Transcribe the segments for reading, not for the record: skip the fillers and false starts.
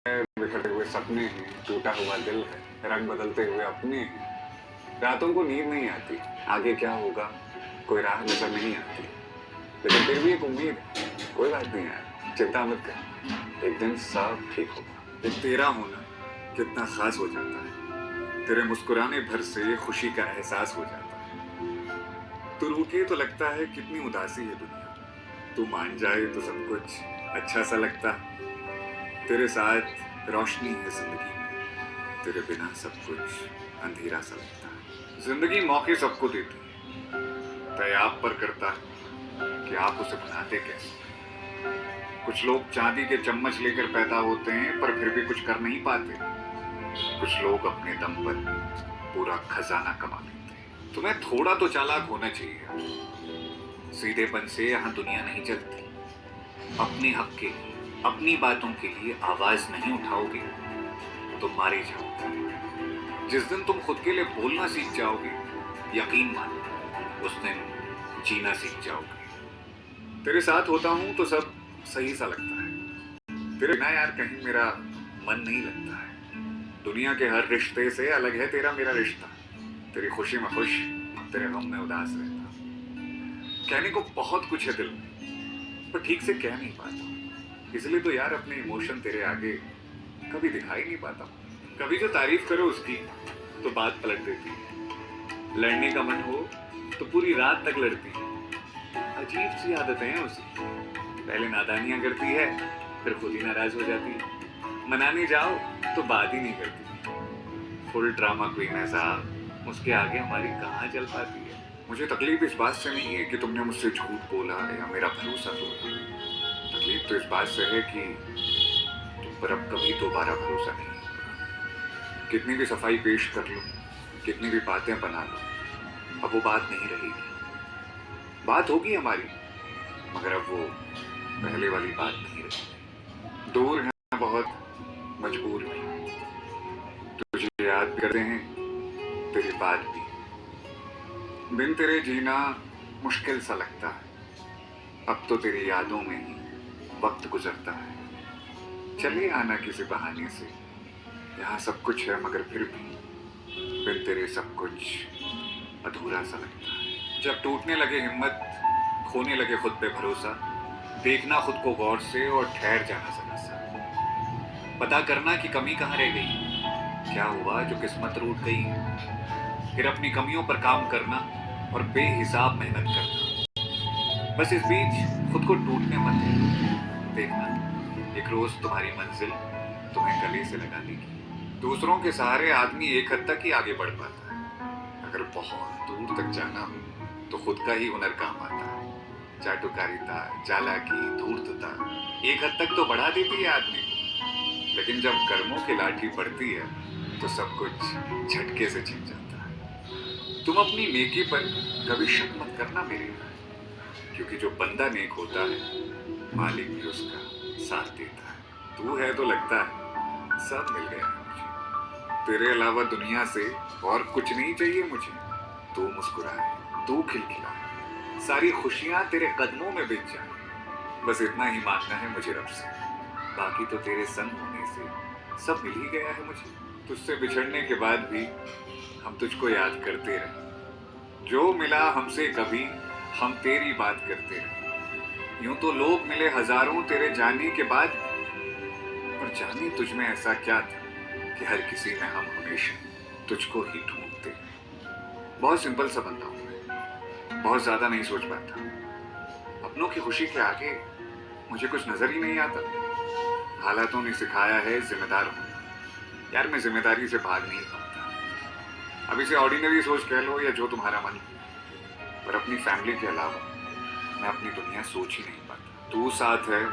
बिखरे हुए सपने हैं, टूटा हुआ दिल है, रंग बदलते हुए अपने हैं। रातों को नींद नहीं आती, आगे क्या होगा कोई राह नजर नहीं आती, लेकिन फिर भी एक उम्मीद है। कोई बात नहीं यार, चिंता मत कर, एक दिन सब ठीक होगा। एक तेरा होना कितना खास हो जाता है, तेरे मुस्कुराने भर से खुशी का एहसास हो जाता है। तू रूठे तो लगता है कितनी उदासी है दुनिया, तू मान जाए तो सब कुछ अच्छा सा लगता है। तेरे साथ रोशनी है जिंदगी में, तेरे बिना सब कुछ अंधेरा सा लगता है। जिंदगी मौके सबको देती है, तय आप पर करता है कि आप उसे बनाते कैसे। कुछ लोग चांदी के चम्मच लेकर पैदा होते हैं पर फिर भी कुछ कर नहीं पाते। कुछ लोग अपने दम पर पूरा खजाना कमा लेते हैं। तुम्हें थोड़ा तो चालाक होना चाहिए। सीधेपन से यहाँ दुनिया नहीं चलती। अपने हक के लिए, अपनी बातों के लिए आवाज नहीं उठाओगे तो मारे जाओगे। जिस दिन तुम खुद के लिए बोलना सीख जाओगे, यकीन मानो उस दिन जीना सीख जाओगे। तेरे साथ होता हूं तो सब सही सा लगता है। तेरे बिना यार कहीं मेरा मन नहीं लगता है। दुनिया के हर रिश्ते से अलग है तेरा मेरा रिश्ता। तेरी खुशी में खुश, तेरे गम में उदास रहता। कहने को बहुत कुछ है दिल में, पर ठीक से कह नहीं पाता। इसलिए तो यार अपने इमोशन तेरे आगे कभी दिखाई नहीं पाता। कभी जो तारीफ करो उसकी तो बात पलट देती है। लड़ने का मन हो तो पूरी रात तक लड़ती है। अजीब सी आदतें हैं उसकी। पहले नादानियां करती है, फिर खुद ही नाराज हो जाती है। मनाने जाओ तो बात ही नहीं करती। फुल ड्रामा क्वीन है साहब, उसके आगे हमारी कहाँ चल पाती है। मुझे तकलीफ इस बात से नहीं है कि तुमने मुझसे झूठ बोला या मेरा भरोसा तोड़ा। तकलीफ तो इस बात से है कि तुम पर अब कभी दोबारा भरोसा नहीं होगा। कितनी भी सफाई पेश कर लो, कितनी भी बातें बना लो, अब वो बात नहीं रहेगी। बात होगी हमारी, मगर अब वो पहले वाली बात नहीं रहेगी। दूर हैं बहुत, मजबूर भी, तुझे याद भी करते हैं, तेरी बात भी। बिन तेरे जीना मुश्किल सा लगता है। अब तो तेरी यादों में ही वक्त गुजरता है। चलिए आना किसी बहाने से, यहाँ सब कुछ है मगर फिर भी बिन तेरे सब कुछ अधूरा सा लगता है। जब टूटने लगे हिम्मत, खोने लगे खुद पे भरोसा, देखना खुद को गौर से और ठहर जाना जरा सा। पता करना कि कमी कहाँ रह गई, क्या हुआ जो किस्मत रूठ गई। फिर अपनी कमियों पर काम करना और बेहिसाब मेहनत करना। बस इस बीच खुद को टूटने मत देना। देखना एक रोज तुम्हारी मंजिल तुम्हें गले से लगा देगी। दूसरों के सहारे आदमी एक हद तक ही आगे बढ़ पाता है। अगर बहुत दूर तक जाना हो तो खुद का ही हुनर काम आता है। चाटुकारिता, चालाकी, धूर्तता एक हद तक तो बढ़ा देती है आदमी को, लेकिन जब कर्मों की लाठी पड़ती है तो सब कुछ झटके से छिन जाता है। तुम अपनी नेकी पर कभी शक मत करना मेरे, क्योंकि जो बंदा नेक होता है मालिक भी उसका साथ देता है। तू है तो लगता है सब मिल गया है मुझे। तेरे अलावा दुनिया से और कुछ नहीं चाहिए मुझे। तू मुस्कुराए, तू खिलखिलाए, सारी खुशियां तेरे कदमों में बिक जाए। बस इतना ही मांगना है मुझे रब से, बाकी तो तेरे संग होने से सब मिल ही गया है मुझे। तुझसे बिछड़ने के बाद भी हम तुझको याद करते रहे। जो मिला हमसे कभी हम तेरी बात करते रहे। यूं तो लोग मिले हजारों तेरे जाने के बाद, पर जाने तुझ में ऐसा क्या था कि हर किसी में हम हमेशा तुझको ही ढूंढते रहे। बहुत सिंपल सा बंदा हूं मैं, बहुत ज्यादा नहीं सोच पाता। अपनों की खुशी के आगे मुझे कुछ नजर ही नहीं आता। हालातों ने सिखाया है जिम्मेदार होना। यार मैं जिम्मेदारी से भाग नहीं पाता। अब इसे ऑर्डिनरी सोच कह लो या जो तुम्हारा मन हो, पर अपनी फैमिली के अलावा मैं अपनी दुनिया सोच ही नहीं पाता। तू साथ है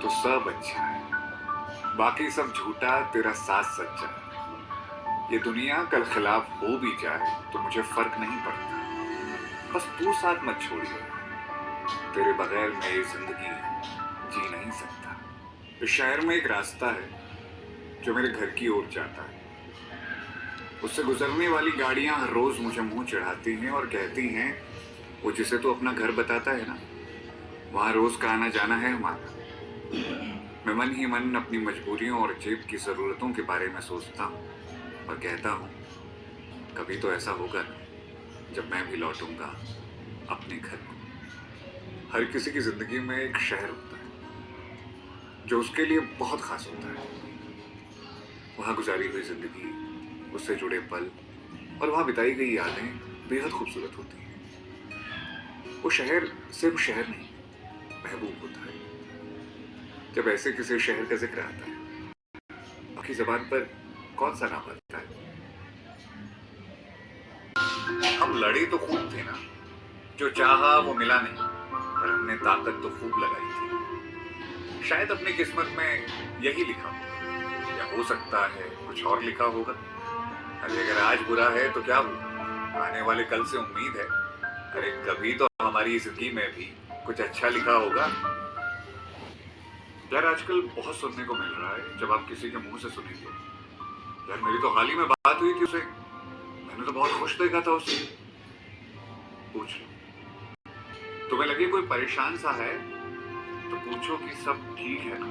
तो सब अच्छा है, बाकी सब झूठा, तेरा साथ सच्चा है। ये दुनिया कल खिलाफ हो भी जाए तो मुझे फर्क नहीं पड़ता। बस तू साथ मत छोड़िए, तेरे बगैर मैं ये जिंदगी जी नहीं सकता। इस शहर में एक रास्ता है जो मेरे घर की ओर जाता है। उससे गुजरने वाली गाड़ियां हर रोज मुझे मुंह चढ़ाती हैं और कहती हैं, वो जिसे तो अपना घर बताता है ना, वहां रोज का आना जाना है हमारा। मैं मन ही मन अपनी मजबूरियों और जेब की जरूरतों के बारे में सोचता हूँ और कहता हूँ कभी तो ऐसा होगा ना जब मैं भी लौटूंगा अपने घर को। हर किसी की जिंदगी में एक शहर होता है जो उसके लिए बहुत खास होता है। वहां गुजारी हुई जिंदगी, उससे जुड़े पल और वहां बिताई गई यादें बेहद खूबसूरत होती हैं। वो शहर सिर्फ शहर नहीं, महबूब होता है। जब ऐसे किसी शहर का जिक्र आता है, आपकी जबान पर कौन सा नाम आता है? हम लड़े तो खूब थे ना, जो चाहा वो मिला नहीं, पर हमने ताकत तो खूब लगाई थी। शायद अपनी किस्मत में यही लिखा होगा, या हो सकता है कुछ और लिखा होगा। अरे अगर आज बुरा है तो क्या हुआ, आने वाले कल से उम्मीद है। अरे कभी तो हमारी जिंदगी में भी कुछ अच्छा लिखा होगा। यार आजकल बहुत सुनने को मिल रहा है, जब आप किसी के मुंह से सुनेंगे, यार मेरी तो हाल ही में बात हुई थी उसे, मैंने तो बहुत खुश देखा था उसे। पूछ लो, तुम्हें लगे कोई परेशान सा है तो पूछो कि सब ठीक है ना।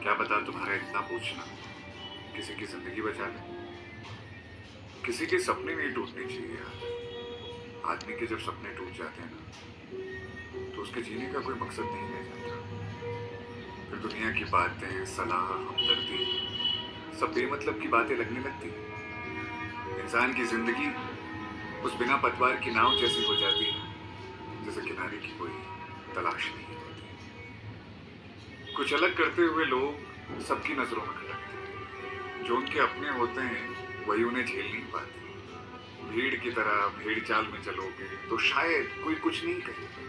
क्या पता तुम्हारा इतना पूछना किसी की जिंदगी बचा ले। किसी के सपने नहीं टूटने चाहिए यार। आदमी के जब सपने टूट जाते हैं ना, तो उसके जीने का कोई मकसद नहीं रह जाता। फिर दुनिया की बातें, सलाह, हमदर्दी सब बेमतलब की बातें लगने लगती हैं। इंसान की जिंदगी उस बिना पतवार की नाव जैसी हो जाती है जैसे किनारे की कोई तलाश नहीं होती। कुछ अलग करते हुए लोग सबकी नजरों में खटकते हैं। जो उनके अपने होते हैं वही उन्हें झेल नहीं पाते। भीड़ की तरह भेड़ चाल में चलोगे तो शायद कोई कुछ नहीं कहेगा,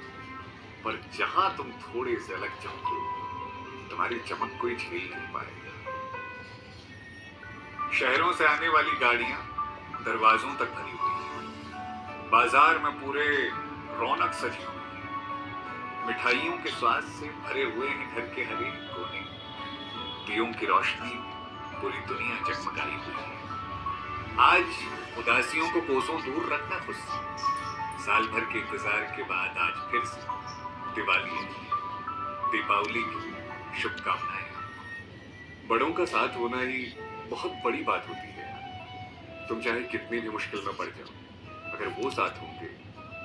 पर जहां तुम थोड़े से अलग चमको, तुम्हारी चमक कोई झेल नहीं पाएगा। शहरों से आने वाली गाड़ियां दरवाजों तक भरी हुई हैं। बाजार में पूरे रौनक सजी हुई है। मिठाइयों के स्वाद से भरे हुए हैं घर के हर एक कोने। दियों की रोशनी पूरी दुनिया जगमगाई हुई है। आज उदासियों को कोसों दूर रखना खुश। साल भर के इंतजार के बाद आज फिर से दिवाली की, दीपावली की शुभकामनाएं। बड़ों का साथ होना ही बहुत बड़ी बात होती है। तुम चाहे कितनी भी मुश्किल में पड़ जाओ, अगर वो साथ होंगे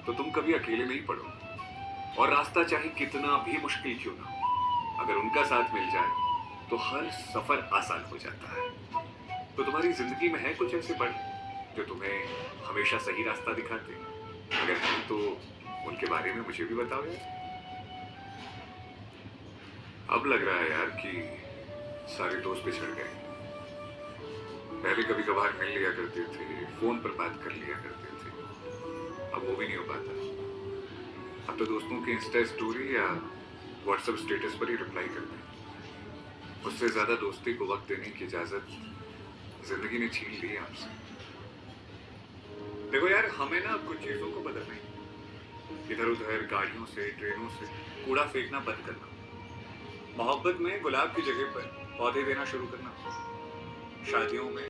तो तुम कभी अकेले नहीं पड़ोगे। और रास्ता चाहे कितना भी मुश्किल क्यों ना हो, अगर उनका साथ मिल जाए तो हर सफर आसान हो जाता है। तो तुम्हारी जिंदगी में है कुछ ऐसे बड़े जो तुम्हें हमेशा सही रास्ता दिखाते? अगर नहीं तो उनके बारे में मुझे भी बताओ यार। अब लग रहा है यार कि सारे दोस्त बिछड़ गए। पहले कभी कभार मिल लिया करते थे, फोन पर बात कर लिया करते थे, अब वो भी नहीं हो पाता। अब तो दोस्तों की इंस्टा स्टोरी या व्हाट्सएप स्टेटस पर ही रिप्लाई करते हैं। उससे ज्यादा दोस्ती को वक्त देने की इजाजत जिंदगी ने छीन ली आपसे। देखो यार, हमें ना कुछ चीजों को बदलना है। इधर उधर गाड़ियों से, ट्रेनों से कूड़ा फेंकना बंद करना। मोहब्बत में गुलाब की जगह पर पौधे देना शुरू करना। शादियों में